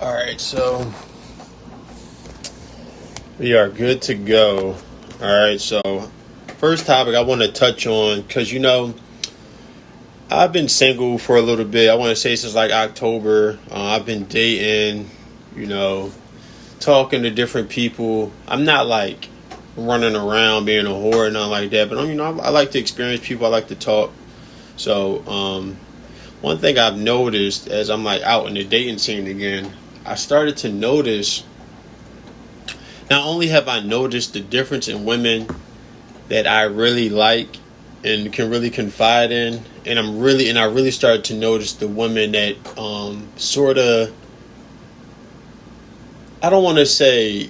Alright, so we are good to go. Alright, so first topic I want to touch on, because I've been single for a little bit. I want to say since like October. I've been dating, talking to different people. I'm not like running around being a whore or nothing like that, but I like to experience people. I like to talk. So one thing I've noticed as I'm like out in the dating scene again, I started to notice, not only have I noticed the difference in women that I really like and can really confide in, and I really started to notice the women that sort of, I don't want to say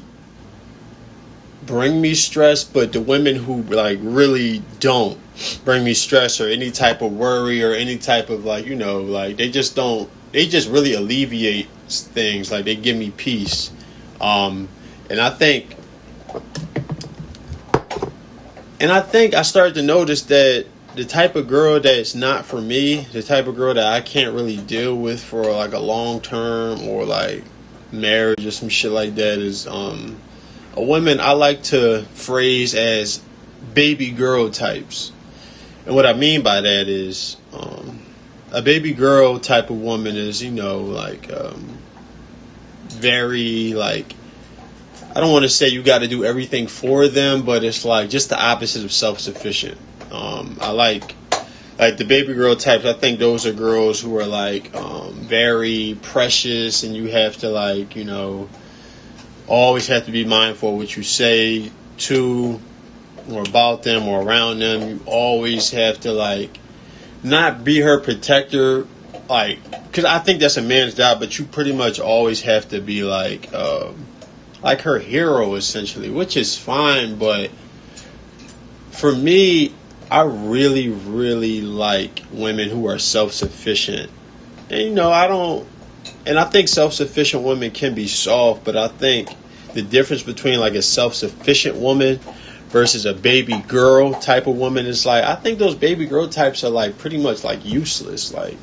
bring me stress, but the women who like really don't bring me stress or any type of worry or any type of like they just really alleviate things. Like they give me peace. And I think I started to notice that the type of girl that's not for me, the type of girl that I can't really deal with for like a long term or like marriage or some shit like that, is a woman I like to phrase as baby girl types. And what I mean by that is a baby girl type of woman is, very like, I don't want to say you got to do everything for them, but it's like just the opposite of self-sufficient. I like the baby girl types. I think those are girls who are like very precious, and you have to like, always have to be mindful of what you say to or about them or around them. You always have to like not be her protector, like, because I think that's a man's job, but you pretty much always have to be like her hero essentially, which is fine. But for me, I really, really like women who are self-sufficient. And I think self-sufficient women can be soft, but I think the difference between like a self-sufficient woman versus a baby girl type of woman is like, I think those baby girl types are like pretty much like useless. Like,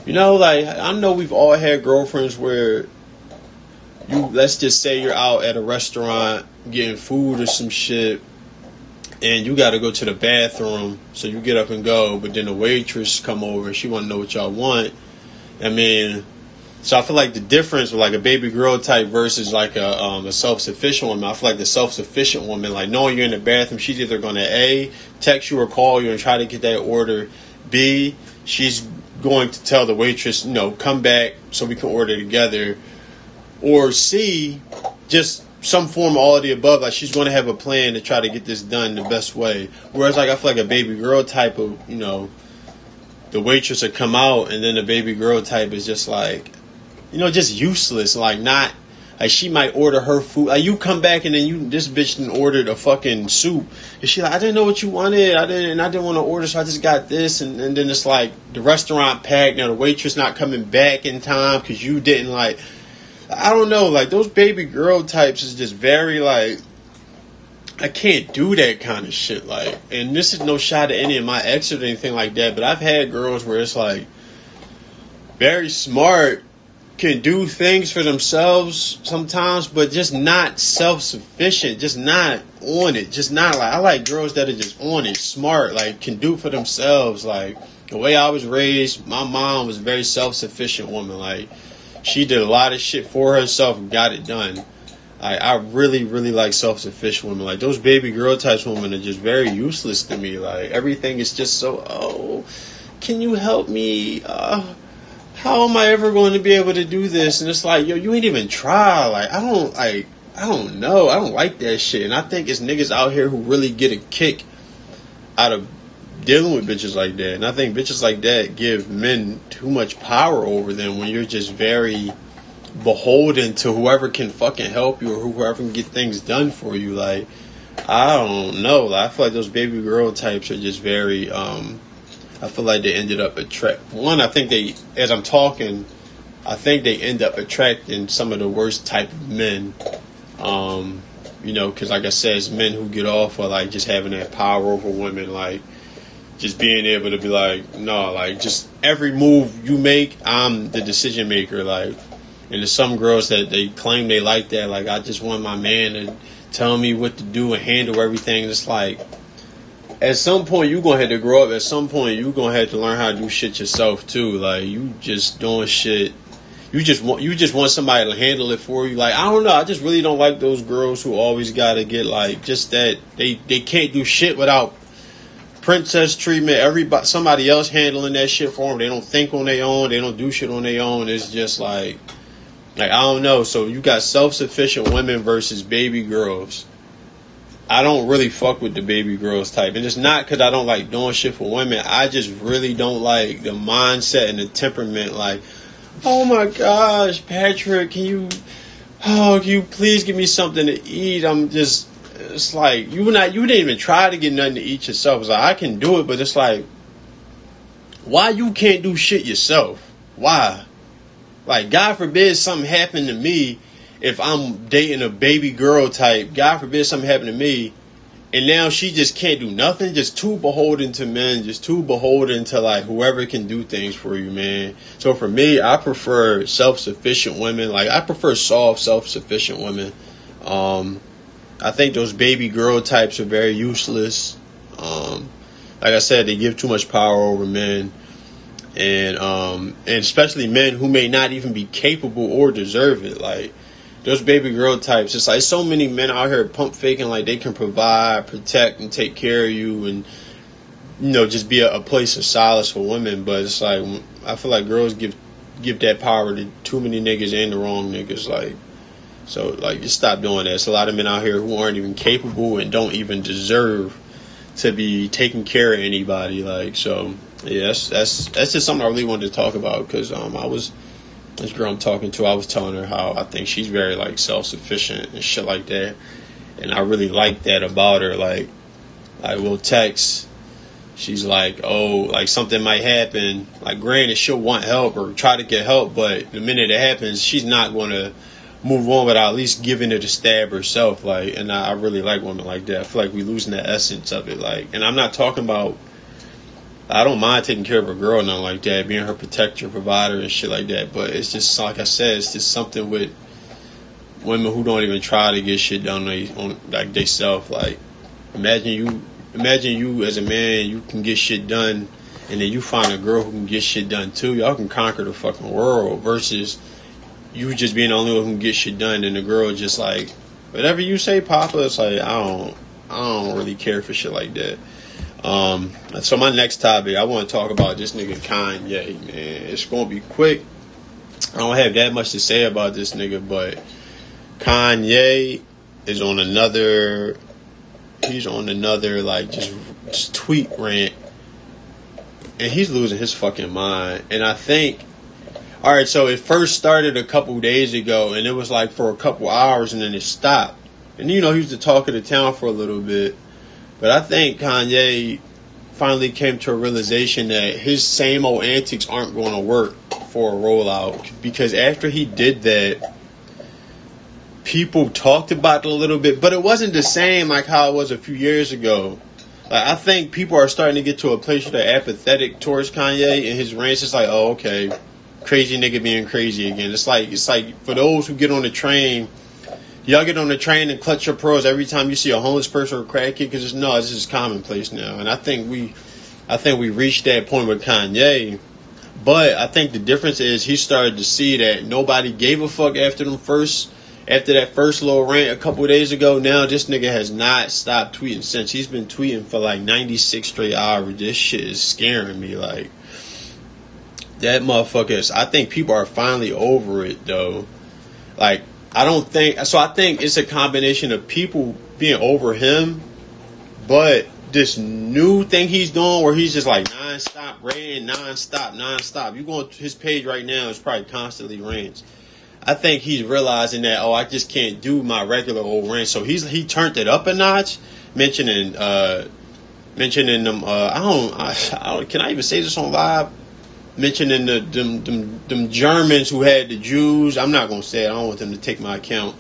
like I know we've all had girlfriends where let's just say you're out at a restaurant getting food or some shit, and you got to go to the bathroom, so you get up and go, but then the waitress come over and she want to know what y'all want. So I feel like the difference with like a baby girl type versus like a self-sufficient woman, I feel like the self-sufficient woman, like knowing you're in the bathroom, she's either going to A, text you or call you and try to get that order. B, she's going to tell the waitress, come back so we can order together. Or C, just some form of all of the above. Like she's going to have a plan to try to get this done the best way. Whereas like I feel like a baby girl type of, the waitress would come out, and then the baby girl type is just like, just useless. Like not, like she might order her food. Like you come back and then this bitch done ordered a fucking soup. And she like, I didn't know what you wanted. I didn't want to order, so I just got this. And then it's like the restaurant packed. Now the waitress not coming back in time because you didn't like, I don't know, like those baby girl types is just very like, I can't do that kind of shit. Like, and this is no shot at any of my exes or anything like that, but I've had girls where it's like very smart, can do things for themselves sometimes, but just not self-sufficient, just not on it, just not like, I like girls that are just on it, smart, like can do for themselves. Like the way I was raised, my mom was a very self-sufficient woman. Like she did a lot of shit for herself and got it done. I really, really like self-sufficient women. Like those baby girl types women are just very useless to me. Like everything is just so, can you help me? How am I ever going to be able to do this? And it's like, yo, you ain't even try. Like I don't know. I don't like that shit. And I think it's niggas out here who really get a kick out of dealing with bitches like that. And I think bitches like that give men too much power over them when you're just very beholden to whoever can fucking help you or whoever can get things done for you. Like, I don't know. Like, I feel like those baby girl types are just very, I feel like they ended up I think as I'm talking, I think they end up attracting some of the worst type of men. Because like I said, it's men who get off of like just having that power over women, like just being able to be like, no, like just every move you make, I'm the decision maker. Like And there's some girls that they claim they like that. Like, I just want my man to tell me what to do and handle everything. It's like, at some point you're gonna have to grow up. At some point you're gonna have to learn how to do shit yourself too. Like, you just doing shit. You just want somebody to handle it for you. Like, I don't know. I just really don't like those girls who always gotta get like just that they can't do shit without princess treatment. Somebody else handling that shit for them. They don't think on their own. They don't do shit on their own. It's just like I don't know. So you got self-sufficient women versus baby girls. I don't really fuck with the baby girls type. And it's not because I don't like doing shit for women. I just really don't like the mindset and the temperament. Like, oh my gosh, Patrick, can you please give me something to eat? It's like, you didn't even try to get nothing to eat yourself. It's like, I can do it, but it's like, why you can't do shit yourself? Why? Like, God forbid something happened to me. If I'm dating a baby girl type, God forbid something happened to me, and now she just can't do nothing, just too beholden to men, just too beholden to like whoever can do things for you, man. So for me, I prefer self-sufficient women. Like, I prefer soft, self-sufficient women. I think those baby girl types are very useless. Like I said, they give too much power over men. And especially men who may not even be capable or deserve it. Like, those baby girl types, it's like so many men out here pump faking like they can provide, protect, and take care of you, and just be a place of solace for women. But it's like, I feel like girls give that power to too many niggas and the wrong niggas. Like, so like, just stop doing that. It's a lot of men out here who aren't even capable and don't even deserve to be taking care of anybody. Like, so yeah, that's just something I really wanted to talk about, because this girl I'm talking to, I was telling her how I think she's very like self-sufficient and shit like that, and I really like that about her. Like we'll text, she's like, oh, like something might happen, like granted she'll want help or try to get help, but the minute it happens, she's not going to move on without at least giving it a stab herself. Like, and I really like women like that. I feel like we're losing the essence of it. Like, and I'm not talking about, I don't mind taking care of a girl, nothing like that, being her protector, provider, and shit like that. But it's just, like I said, it's just something with women who don't even try to get shit done on like they self. Like, imagine you as a man, you can get shit done, and then you find a girl who can get shit done too. Y'all can conquer the fucking world, versus you just being the only one who can get shit done, and the girl just like, whatever you say, Papa. It's like, I don't really care for shit like that. So my next topic, I want to talk about this nigga Kanye, man. It's gonna be quick. I don't have that much to say about this nigga, but Kanye is on another like just tweet rant, and he's losing his fucking mind. And I think, all right, so it first started a couple days ago, and it was like for a couple hours, and then it stopped. And he was the talk of the town for a little bit. But I think Kanye finally came to a realization that his same old antics aren't going to work for a rollout. Because after he did that, people talked about it a little bit, but it wasn't the same like how it was a few years ago. Like, I think people are starting to get to a place where they're apathetic towards Kanye and his rants. It's like, oh, okay, crazy nigga being crazy again. It's like for those who get on the train, y'all get on the train and clutch your pearls every time you see a homeless person or a crack kid, because this is commonplace now. And I think we reached that point with Kanye. But I think the difference is he started to see that nobody gave a fuck after that first little rant a couple of days ago. Now this nigga has not stopped tweeting since. He's been tweeting for like 96 straight hours. This shit is scaring me. Like, that motherfucker I think people are finally over it though. Like, I think it's a combination of people being over him, but this new thing he's doing where he's just like non-stop ranting, non-stop. You go on his page right now, it's probably constantly rants. I think he's realizing that, I just can't do my regular old rant. So he turned it up a notch, mentioning them. Can I even say this on live? Mentioning them Germans who had the Jews. I'm not gonna say it. I don't want them to take my account.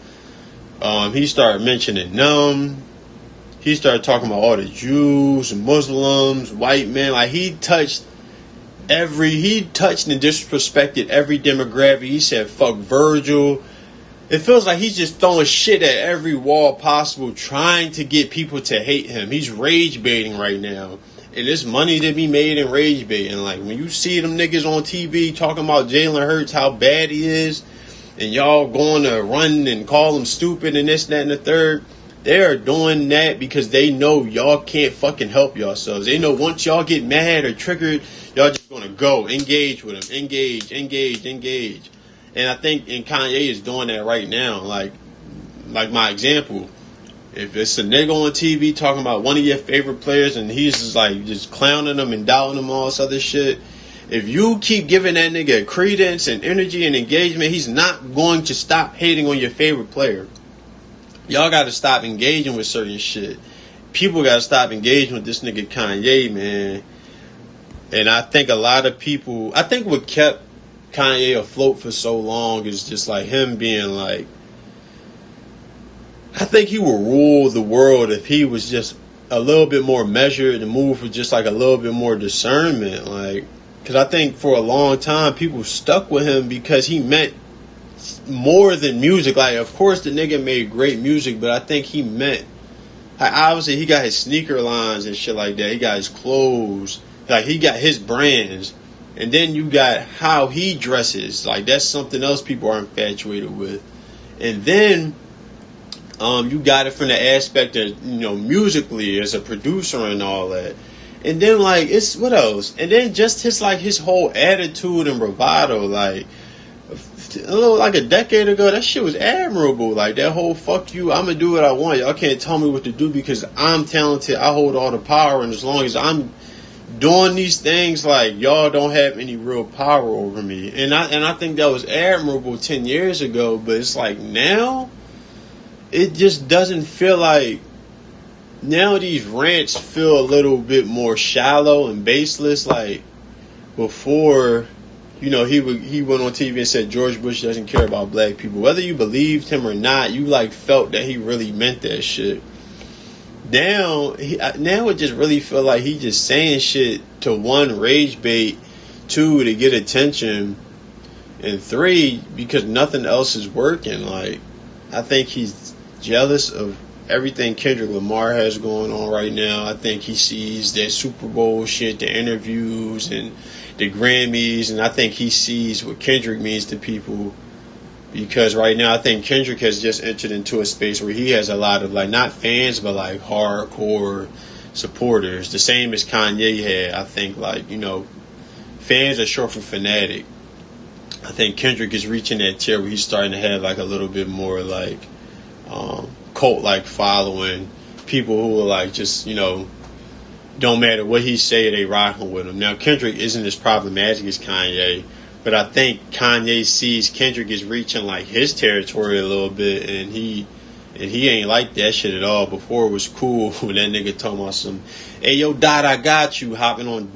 He started mentioning them. He started talking about all the Jews, Muslims, white men. Like, he touched he touched and disrespected every demographic. He said fuck Virgil. It feels like he's just throwing shit at every wall possible, trying to get people to hate him. He's rage baiting right now. And there's money to be made in rage baiting. Like, when you see them niggas on TV talking about Jalen Hurts, how bad he is, and y'all going to run and call him stupid and this, that, and the third, they are doing that because they know y'all can't fucking help yourselves. They know once y'all get mad or triggered, y'all just going to go. Engage with him. Engage. And I think Kanye is doing that right now. Like my example. If it's a nigga on TV talking about one of your favorite players and he's just clowning them and doubting them, all this other shit, if you keep giving that nigga credence and energy and engagement, he's not going to stop hating on your favorite player. Y'all got to stop engaging with certain shit. People got to stop engaging with this nigga Kanye, man. And I think a lot of people, I think what kept Kanye afloat for so long is just like him being like, I think he would rule the world if he was just a little bit more measured and move with just like a little bit more discernment. Like, because I think for a long time people stuck with him because he meant more than music. Like, of course the nigga made great music, but I think he meant, like, obviously he got his sneaker lines and shit like that. He got his clothes. Like, he got his brands. And then you got how he dresses. Like, that's something else people are infatuated with. And then you got it from the aspect of, musically as a producer and all that. And then, like, it's, what else? And then just his whole attitude and bravado, like a decade ago, that shit was admirable. Like, that whole fuck you, I'm gonna do what I want. Y'all can't tell me what to do because I'm talented. I hold all the power. And as long as I'm doing these things, like, y'all don't have any real power over me. And I think that was admirable 10 years ago. But it's like now, it just doesn't feel like, now these rants feel a little bit more shallow and baseless. Like, before, he went on TV and said George Bush doesn't care about black people. Whether you believed him or not, you like felt that he really meant that shit. Now it just really feel like he just saying shit to, one, rage bait, two, to get attention, and three, because nothing else is working. Like, I think he's jealous of everything Kendrick Lamar has going on right now. I think he sees that Super Bowl shit, the interviews and the Grammys, and I think he sees what Kendrick means to people. Because right now I think Kendrick has just entered into a space where he has a lot of, like, not fans, but like hardcore supporters. The same as Kanye had. I think, like, fans are short for fanatic. I think Kendrick is reaching that tier where he's starting to have like a little bit more like cult-like following. People who are like just, don't matter what he say, they rocking with him. Now, Kendrick isn't as problematic as Kanye, but I think Kanye sees Kendrick is reaching like his territory a little bit, and he ain't like that shit at all. Before it was cool when that nigga talking about some, hey yo Dot, I got you, hopping on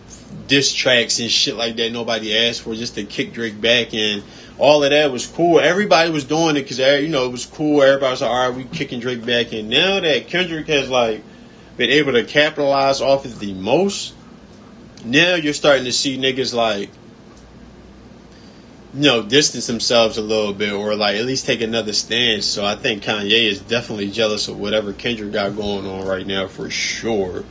diss tracks and shit like that nobody asked for, just to kick Drake back in. All of that was cool. Everybody was doing it because, it was cool. Everybody was like, all right, we kicking Drake back in. Now that Kendrick has like been able to capitalize off it the most, now you're starting to see niggas like, distance themselves a little bit, or like at least take another stance. So I think Kanye is definitely jealous of whatever Kendrick got going on right now, for sure.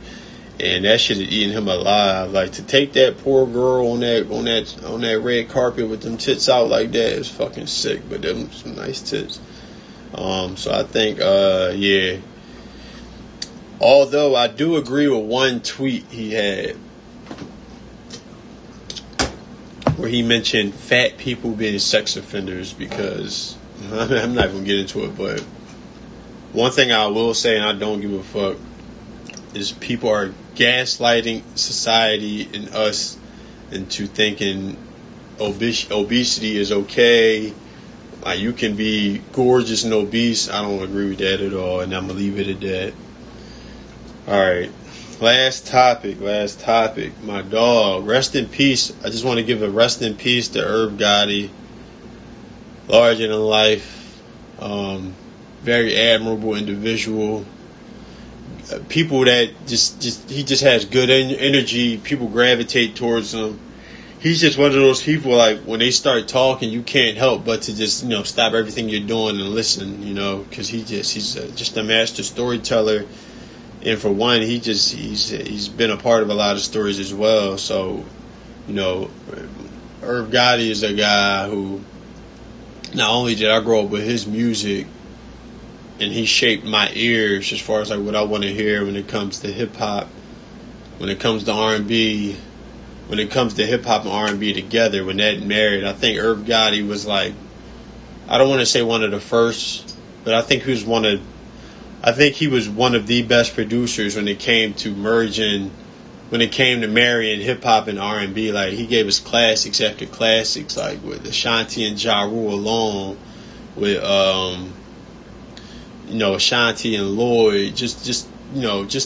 And that shit is eating him alive. Like, to take that poor girl on that red carpet with them tits out like that is fucking sick. But them some nice tits. So I think, yeah. Although I do agree with one tweet he had where he mentioned fat people being sex offenders, because I'm not going to get into it, but one thing I will say, and I don't give a fuck, is people are gaslighting society and us into thinking obesity is okay. Like, you can be gorgeous and obese. I don't agree with that at all, and I'm going to leave it at that. Alright, last topic. My dog, rest in peace. I just want to give a rest in peace to Irv Gotti. Larger than life. Very admirable individual. People that he just has good energy. People gravitate towards him. he's just one of those people, like, when they start talking, you can't help but to just, stop everything you're doing and listen, because he's just a master storyteller. And for one, he's been a part of a lot of stories as well. So, Irv Gotti is a guy who, not only did I grow up with his music, and he shaped my ears as far as like what I want to hear when it comes to hip hop, when it comes to R&B, when it comes to hip hop and R&B together, when that married. I think Irv Gotti was like, I don't want to say one of the first, but I think he was one of the best producers when it came to marrying hip hop and R&B. Like, he gave us classics after classics, like with Ashanti and Ja Rule alone, with Ashanti and Lloyd, just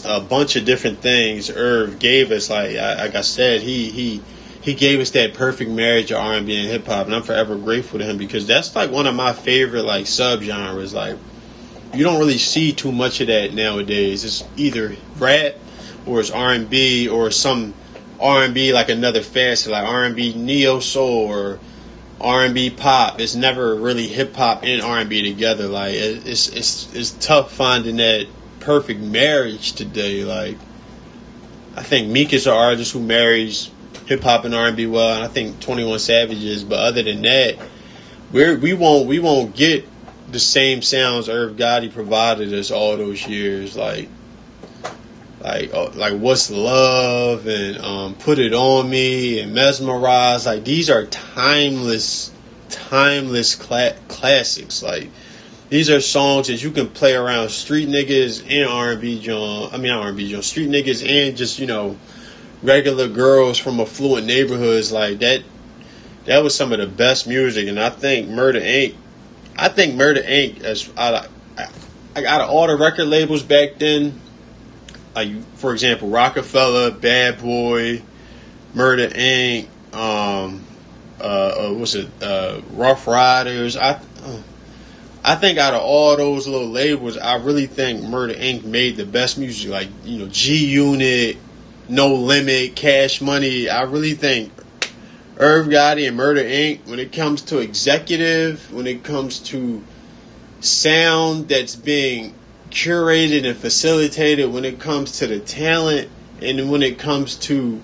a bunch of different things Irv gave us. Like I said, he gave us that perfect marriage of R&B and hip hop, and I'm forever grateful to him, because that's like one of my favorite like subgenres. Like, you don't really see too much of that nowadays. It's either rap or it's R&B, or some R&B like another facet, like R&B neo soul or R&B pop. It's never really hip hop and R&B together. Like, it's tough finding that perfect marriage today. Like, I think Meek is an artist who marries hip hop and R&B well, and I think 21 Savage is. But other than that, we won't get the same sounds Irv Gotti provided us all those years. Like What's Love and Put It On Me and Mesmerize. Like, these are timeless classics. Like, these are songs that you can play around street niggas and R&B John. I mean, not R&B John. Street niggas and just, regular girls from affluent neighborhoods. Like, that was some of the best music. And I think Murder Inc. As out of all the record labels back then, like, for example, Rockefeller, Bad Boy, Murder Inc., Rough Riders. I think out of all those little labels, I really think Murder Inc. made the best music. Like, G Unit, No Limit, Cash Money. I really think Irv Gotti and Murder Inc., when it comes to executive, when it comes to sound that's being curated and facilitated, when it comes to the talent, and when it comes to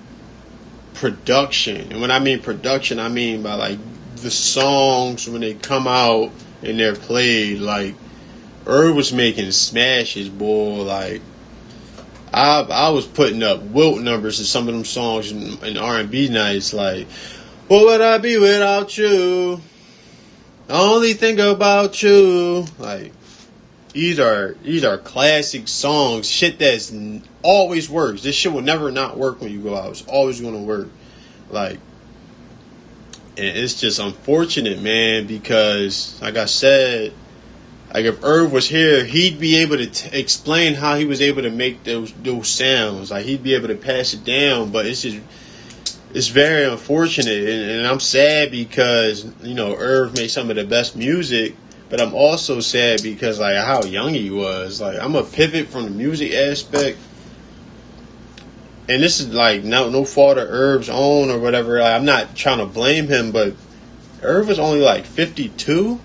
production. And when I mean production, I mean by like the songs when they come out and they're played. Like, Irv was making smashes, boy. Like, I was putting up Wilt numbers to some of them songs in R&B nights. Like, what would I be without you? I only think about you. Like, these are classic songs. Shit that's always works. This shit will never not work when you go out. It's always going to work. Like, and it's just unfortunate, man, because, like I said, like, if Irv was here, he'd be able to explain how he was able to make those sounds. Like, he'd be able to pass it down. But it's very unfortunate, and I'm sad because, Irv made some of the best music, but I'm also sad because, like, how young he was. Like, I'm a pivot from the music aspect, and this is, like, no fault of Irv's own or whatever. Like, I'm not trying to blame him, but Irv was only, like, 52.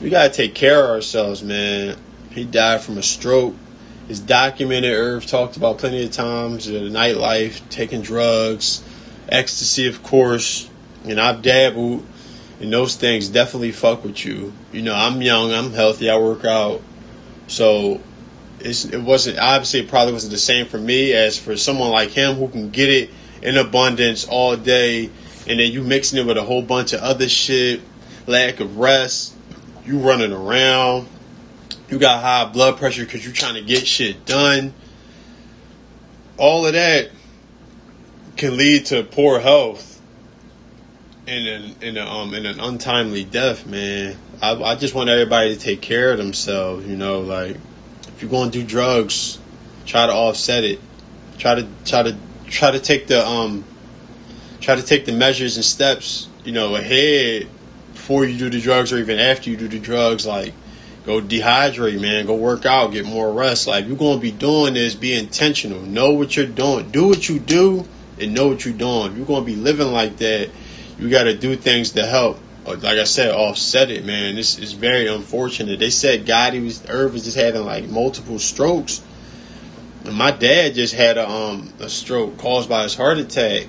We gotta take care of ourselves, man. He died from a stroke. It's documented. Irv talked about plenty of times, the nightlife, taking drugs, ecstasy, of course. And I've dabbled, and those things definitely fuck with you. I'm young, I'm healthy, I work out. So it probably wasn't the same for me as for someone like him who can get it in abundance all day, and then you mixing it with a whole bunch of other shit, lack of rest, you running around. You got high blood pressure because you're trying to get shit done. All of that can lead to poor health and an untimely death, man. I just want everybody to take care of themselves. Like, if you're going to do drugs, try to offset it. Try to take the measures and steps, ahead before you do the drugs, or even after you do the drugs. Like, go dehydrate, man. Go work out. Get more rest. Like, if you're going to be doing this, be intentional. Know what you're doing. Do what you do and know what you're doing. If you're gonna be living like that, you gotta do things to help. Like I said, offset it, man. This is very unfortunate. They said Irv was just having like multiple strokes. And my dad just had a stroke caused by his heart attack.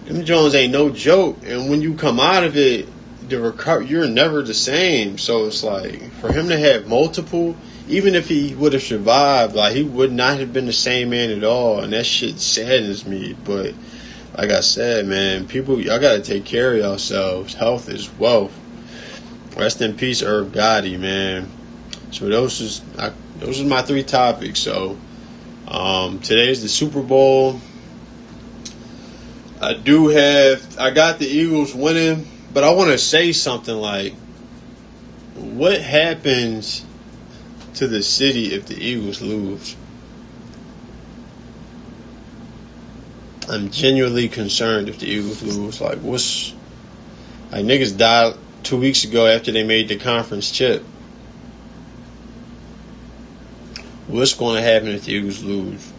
Them Jones ain't no joke. And when you come out of it, you're never the same. So it's like, for him to have multiple, even if he would have survived, like, he would not have been the same man at all. And that shit saddens me. But like I said, man, people, y'all gotta take care of yourselves. Health is wealth. Rest in peace, Irv Gotti, man. So those are my 3 topics. So today's the Super Bowl. I got the Eagles winning, but I want to say something like, what happens to the city if the Eagles lose? I'm genuinely concerned if the Eagles lose. Like, niggas died 2 weeks ago after they made the conference chip. What's going to happen if the Eagles lose?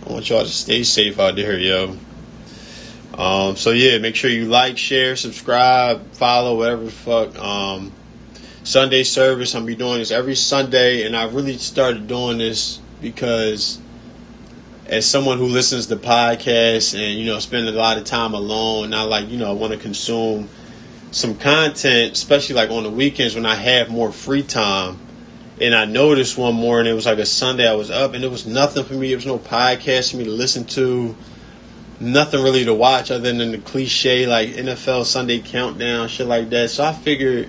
I want y'all to stay safe out there, yo. So yeah, make sure you like, share, subscribe, follow, whatever the fuck. Sunday service, I'm be doing this every Sunday, and I really started doing this because as someone who listens to podcasts and, spend a lot of time alone, and I want to consume some content, especially like on the weekends when I have more free time. And I noticed one morning, it was like a Sunday, I was up and there was nothing for me. There was no podcast for me to listen to. Nothing really to watch other than the cliche like NFL Sunday Countdown, shit like that. So I figured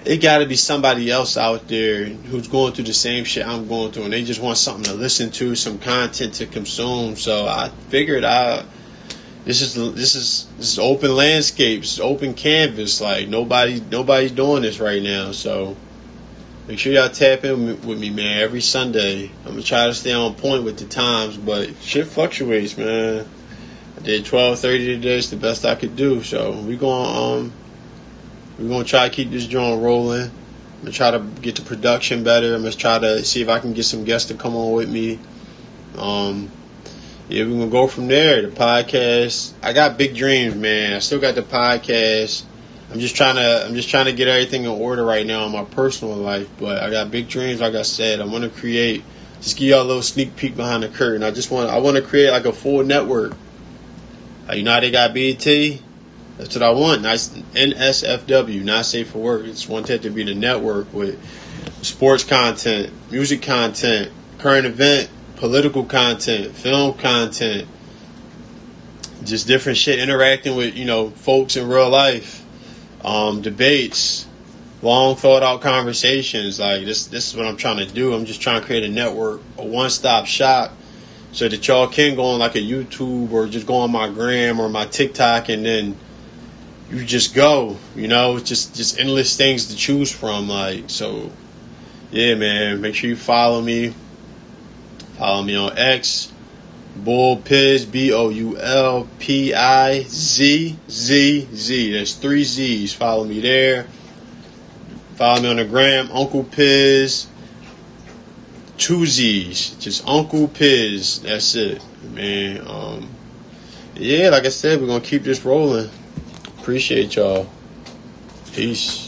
it got to be somebody else out there who's going through the same shit I'm going through, and they just want something to listen to, some content to consume. So I figured this is open landscape, it's open canvas. Like nobody's doing this right now. So make sure y'all tap in with me, man, every Sunday. I'm going to try to stay on point with the times, but shit fluctuates, man. I did 12:30 today. It's the best I could do. So we're going to try to keep this joint rolling. I'm going to try to get the production better. I'm going to try to see if I can get some guests to come on with me. We're going to go from there. The podcast. I got big dreams, man. I still got the podcast. I'm just trying to get everything in order right now in my personal life, but I got big dreams. Like I said, I want to create. Just give y'all a little sneak peek behind the curtain. I want to create like a full network. Like, how they got BET? That's what I want. Nice NSFW, not safe for work. I just want that to be the network with sports content, music content, current event, political content, film content, just different shit, interacting with folks in real life. Debates, long thought out conversations. Like this is what I'm trying to do. I'm just trying to create a network, a one-stop shop, so that y'all can go on like a YouTube or just go on my Gram or my TikTok, and then you just go, just endless things to choose from. Like, so yeah, man, make sure you follow me on X, Bull Pizz, BOULPIZZZ. That's 3 Z's. Follow me there. Follow me on the gram, Uncle Pizz. 2 Z's. Just Uncle Pizz. That's it, man. Yeah, like I said, we're gonna keep this rolling. Appreciate y'all. Peace.